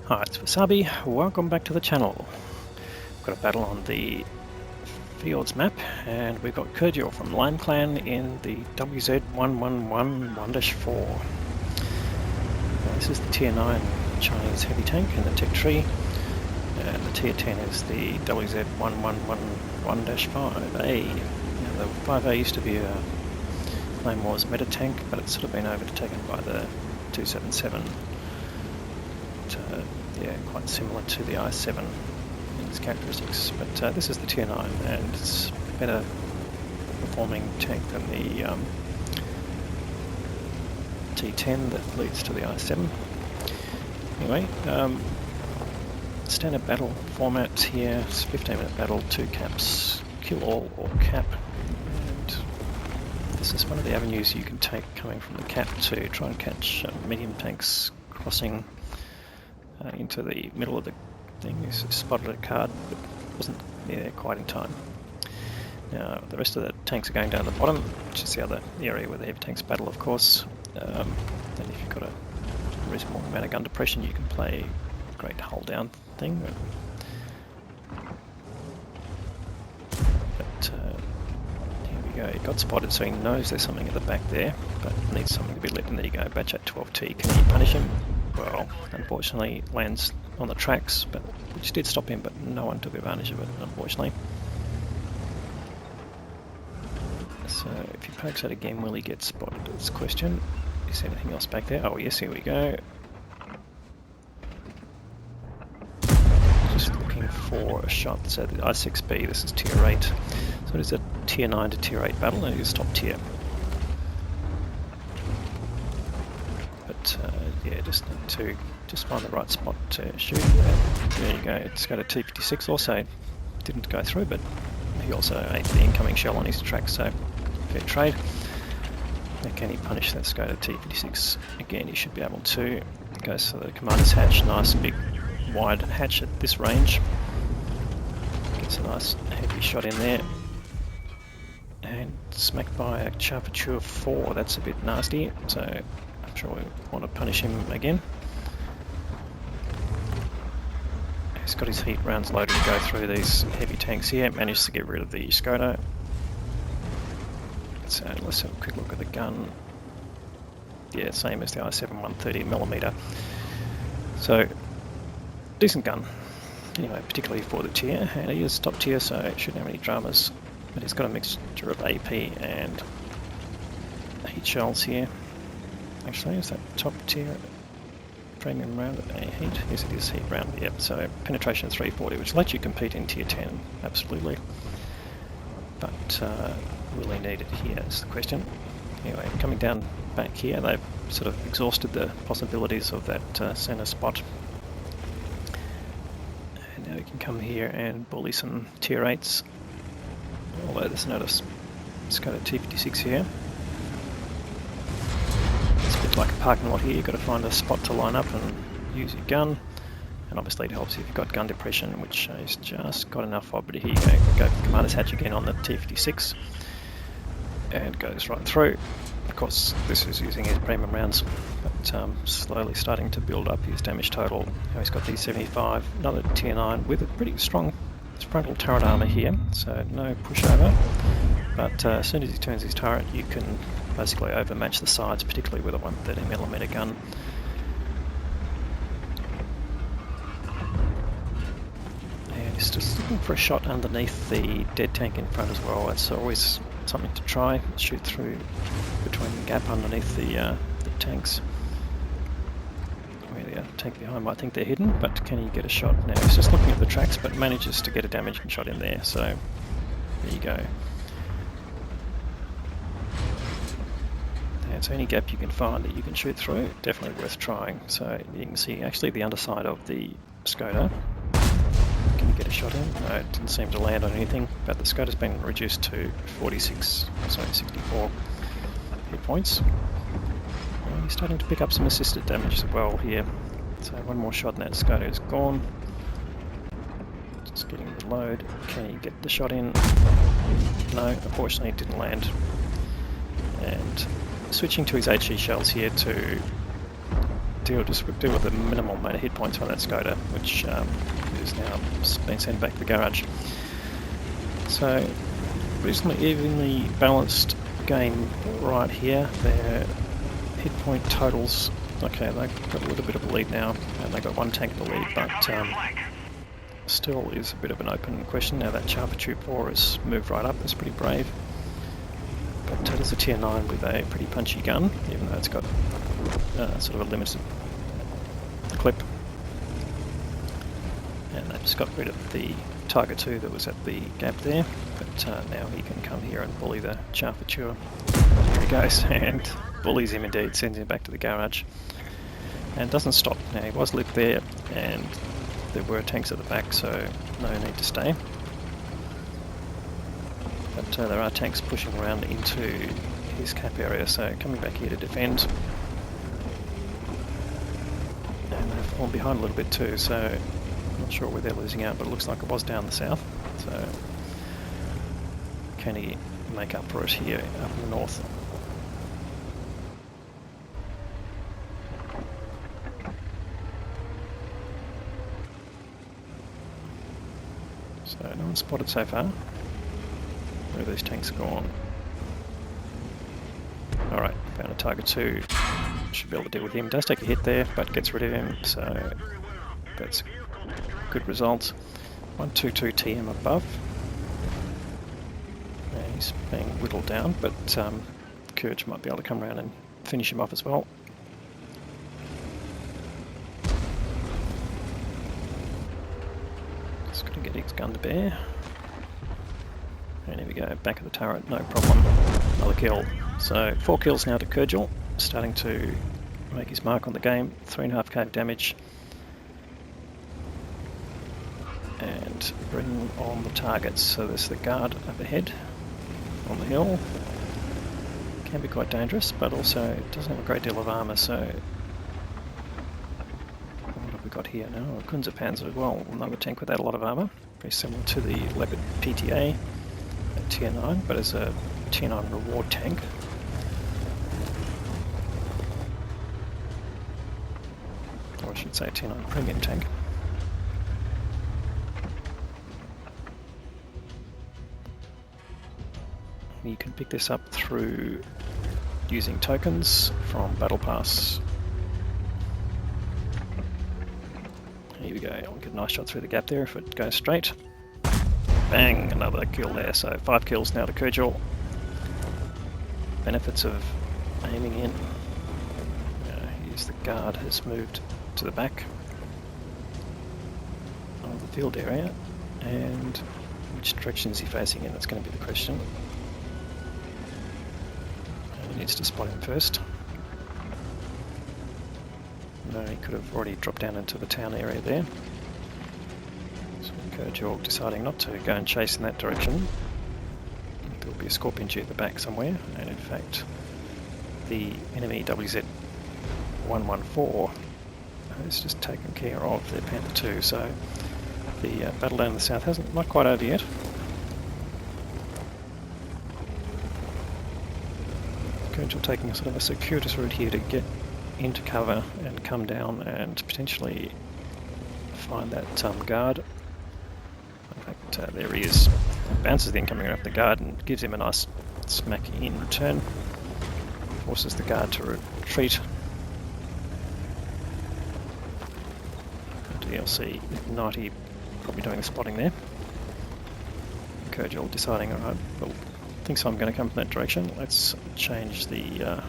Hi, it's Wasabi. Welcome back to the channel. We've got a battle on the Fields map, and we've got Kirjiel from Lime Clan in the WZ-111 1-4. This is the Tier 9 Chinese heavy tank in the tech tree, and the Tier 10 is the WZ-111 1-5A. Now, the 5A used to be a Flame Wars meta tank, but it's sort of been overtaken by the 277. Yeah, quite similar to the I7 in its characteristics, but this is the Tier 9 and it's a better performing tank than the T10 that leads to the I7. Anyway, standard battle format here, it's 15-minute battle, 2 caps, kill all or cap, and this is one of the avenues you can take coming from the cap to try and catch medium tanks crossing into the middle of the thing. You spotted a card but wasn't there quite in time. Now the rest of the tanks are going down the bottom, which is the other area where the heavy tanks battle, of course. Then if you've got a reasonable amount of gun depression, you can play a great hull down thing. But here we go, he got spotted, so he knows there's something at the back there, but needs something to be lit, and there you go, batch at 12T. Can you punish him? Well, unfortunately lands on the tracks, but which did stop him, but no one took advantage of it, unfortunately. So if he pokes out again, will he get spotted? That's the question. Is there anything else back there? Oh yes, here we go. Just looking for a shot. So the I6B, this is Tier 8. So it is a Tier 9 to Tier 8 battle, and it is top tier. But yeah, just need to find the right spot to shoot. There you go, it's got a T56 also. Didn't go through, but he also ate the incoming shell on his track, so fair trade. Now can he punish? Let's go to T56 again. He should be able to. Goes to the commander's hatch, nice big wide hatch at this range. Gets a nice heavy shot in there. And smacked by a Charpentier 4, that's a bit nasty, so I'm sure we want to punish him again. He's got his heat rounds loaded to go through these heavy tanks here, managed to get rid of the Skoda. So let's have a quick look at the gun. Yeah, same as the I7 130mm. So, decent gun. Anyway, particularly for the tier, and he is top tier, so it shouldn't have any dramas. But he's got a mixture of AP and heat shells here. Actually, is that top tier premium round a heat? Yes, it is heat round, yep. So penetration of 340, which lets you compete in tier 10, absolutely. But will he need it here is the question. Anyway, coming down back here, they've sort of exhausted the possibilities of that center spot. And now we can come here and bully some tier 8s. Although there's not a Skoda T56 here. It's a bit like a parking lot here, you've got to find a spot to line up and use your gun. And obviously it helps if you've got gun depression, which he's just got enough of, but here you go commander's hatch again on the T56. And goes right through. Of course, this is using his premium rounds, but slowly starting to build up his damage total. Now he's got the 75, another Tier 9 with a pretty strong frontal turret armor here, so no pushover. But as soon as he turns his turret, you can basically overmatch the sides, particularly with a 130mm gun. And he's just looking for a shot underneath the dead tank in front as well. It's always something to try, shoot through between the gap underneath the tanks. Where the tank behind might think they're hidden, but can you get a shot? Now he's just looking at the tracks, but manages to get a damaging shot in there, so there you go. And so any gap you can find that you can shoot through, definitely worth trying. So you can see actually the underside of the Skoda. Can you get a shot in? No, it didn't seem to land on anything, but the Skoda's been reduced to 64 hit points. And he's starting to pick up some assisted damage as well here. So one more shot and that Skoda is gone. Just getting the load. Can you get the shot in? No, unfortunately it didn't land. And switching to his HE shells here to deal with the minimal amount of hit points on that Skoda, which is now been sent back to the garage. So, reasonably evenly balanced game right here. Their hit point totals, okay, they've got a little bit of a lead now, and they've got one tank in the lead, but still is a bit of an open question. Now that Charger Troop 4 has moved right up, that's pretty brave. But it is a tier 9 with a pretty punchy gun, even though it's got sort of a limited clip. And they just got rid of the Tiger 2 that was at the gap there, but now he can come here and bully the Charger. Here he goes, and bullies him indeed, sends him back to the garage. And doesn't stop. Now he was lit there, and there were tanks at the back, so no need to stay. But there are tanks pushing around into his cap area, so coming back here to defend. And they've fallen behind a little bit too, so I'm not sure where they're losing out, but it looks like it was down the south. So can he make up for it here up in the north? So no one's spotted so far. Where these tanks are gone. Alright, found a Tiger 2. Should be able to deal with him. Does take a hit there, but gets rid of him, so that's good results. 122 TM above. And he's being whittled down, but Kirj might be able to come around and finish him off as well. Just got to get his gun to bear. And here we go, back of the turret, no problem. Another kill. So 4 kills now to Kirjiel, starting to make his mark on the game. 3.5k damage. And bring on the targets. So there's the guard up ahead on the hill. Can be quite dangerous, but also it doesn't have a great deal of armour, so what have we got here now? A Kunze Panzer as well, another tank without a lot of armour. Very similar to the Leopard PTA. Tier 9, but as a tier 9 reward tank. Or I should say tier 9 premium tank. You can pick this up through using tokens from Battle Pass. Here we go, I'll get a nice shot through the gap there if it goes straight. Bang! Another kill there, so 5 kills now to Kirjiel. Benefits of aiming in. Here's the guard has moved to the back of the field area, and which direction is he facing in? That's going to be the question. He needs to spot him first. No, he could have already dropped down into the town area there. Kirjiel deciding not to go and chase in that direction. There will be a Scorpion G at the back somewhere, and in fact the enemy WZ-111 has just taken care of their Panther 2, so the battle down in the south hasn't not quite over yet. Kirjiel taking a sort of a circuitous route here to get into cover and come down and potentially find that guard. In fact, there he is. Bounces the incoming off the guard and gives him a nice smack in return. Forces the guard to retreat. DLC 90 probably doing the spotting there. Kirjiel deciding, alright, well, thinks I'm going to come from that direction. Let's change the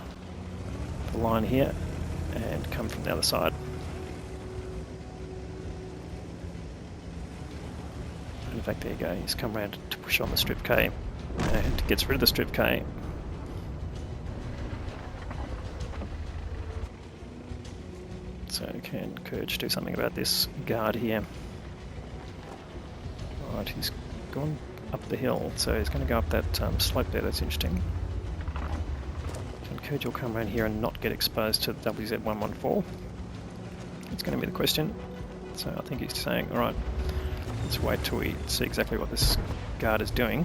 line here and come from the other side. In fact, there you go, he's come around to push on the Strip K and gets rid of the Strip K. So can Kirj do something about this guard here? Right, he's gone up the hill, so he's going to go up that slope there. That's interesting. Can Kirjiel come around here and not get exposed to the WZ-114? It's going to be the question. So I think he's saying, alright, let's wait till we see exactly what this guard is doing.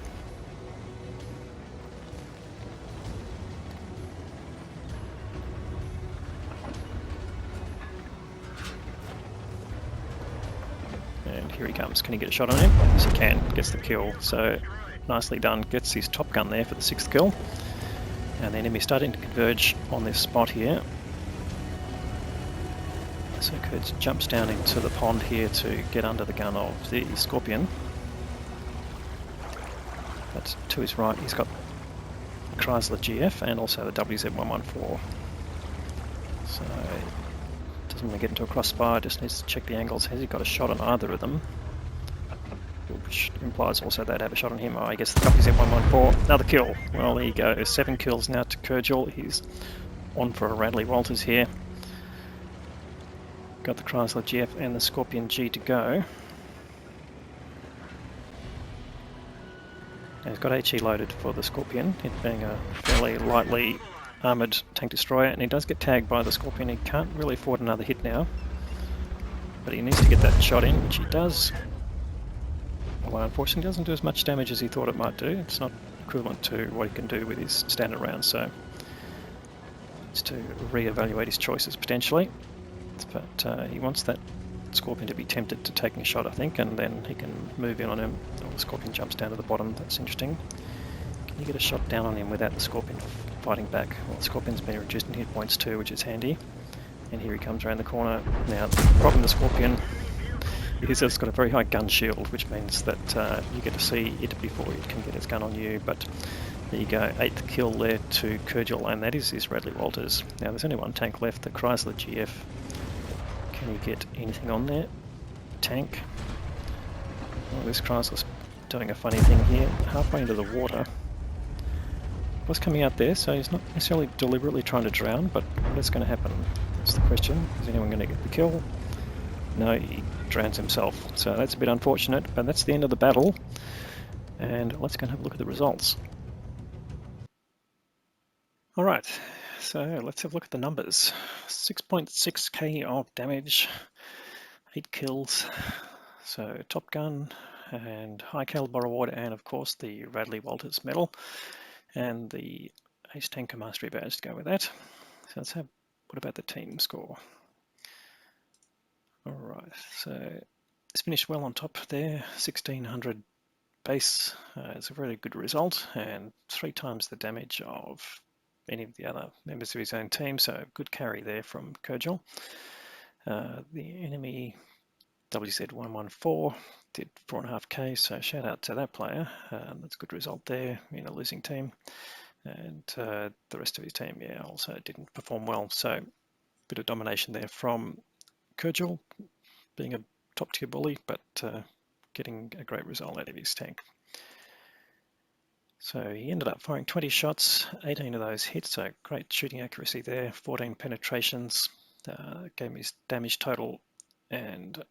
here he comes. Can he get a shot on him? Yes, he can. Gets the kill. So nicely done. Gets his top gun there for the 6th kill. And the enemy starting to converge on this spot here. So Kurtz jumps down into the pond here to get under the gun of the Scorpion. But to his right, he's got the Chrysler GF and also the WZ-114. So doesn't want to get into a crossfire, just needs to check the angles. Has he got a shot on either of them? Which implies also they'd have a shot on him. Oh, I guess the WZ-114. Another kill. Well, there you go. 7 kills now to Kirjiel. He's on for a Radley-Walters here. Got the Chrysler GF and the Scorpion G to go. And he's got HE loaded for the Scorpion, it being a fairly lightly armoured tank destroyer, and he does get tagged by the Scorpion. He can't really afford another hit now, but he needs to get that shot in, which he does. Although unfortunately doesn't do as much damage as he thought it might do. It's not equivalent to what he can do with his standard rounds, so needs to re-evaluate his choices potentially. But he wants that Scorpion to be tempted to taking a shot, I think, and then he can move in on him. Oh, the Scorpion jumps down to the bottom. That's interesting. Can you get a shot down on him without the Scorpion fighting back? Well, the Scorpion's been reduced in hit points too, which is handy. And here he comes around the corner. Now, the problem with the Scorpion is it's got a very high gun shield, which means that you get to see it before it can get its gun on you. But there you go, 8th kill there to Kirjiel, and that is his Radley-Walters. Now, there's only one tank left, the Chrysler GF. Can you get anything on there? Tank. Well, this Chrysler's doing a funny thing here, halfway into the water. Was coming out there, so he's not necessarily deliberately trying to drown, but what's going to happen? That's the question. Is anyone going to get the kill? No, he drowns himself. So that's a bit unfortunate, but that's the end of the battle. And let's go and have a look at the results. Alright, so let's have a look at the numbers. 6.6k of damage, 8 kills, so Top Gun and High Caliber Award, and of course the Radley-Walters medal and the Ace Tanker Mastery badge to go with that. So let's have, what about the team score? Alright, so it's finished well on top there, 1600 base. It's a very good result, and 3 times the damage of any of the other members of his own team, so good carry there from Kirjiel. The enemy WZ-114 did 4.5k, so shout out to that player. That's a good result there in a losing team. And the rest of his team, yeah, also didn't perform well. So bit of domination there from Kirjiel, being a top tier bully, but getting a great result out of his tank. So he ended up firing 20 shots, 18 of those hit, so great shooting accuracy there, 14 penetrations, gave him his damage total, and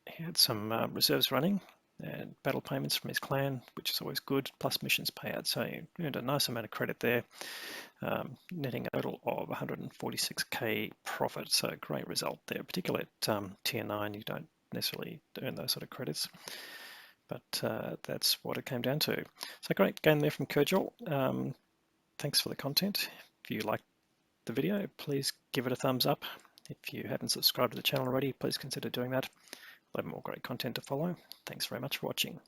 he had some reserves running and battle payments from his clan, which is always good, plus missions payout, so he earned a nice amount of credit there, netting a total of 146k profit, so great result there, particularly at tier 9, you don't necessarily earn those sort of credits. But that's what it came down to. So great game there from Kirjiel. Thanks for the content. If you liked the video, please give it a thumbs up. If you haven't subscribed to the channel already, please consider doing that. We'll have more great content to follow. Thanks very much for watching.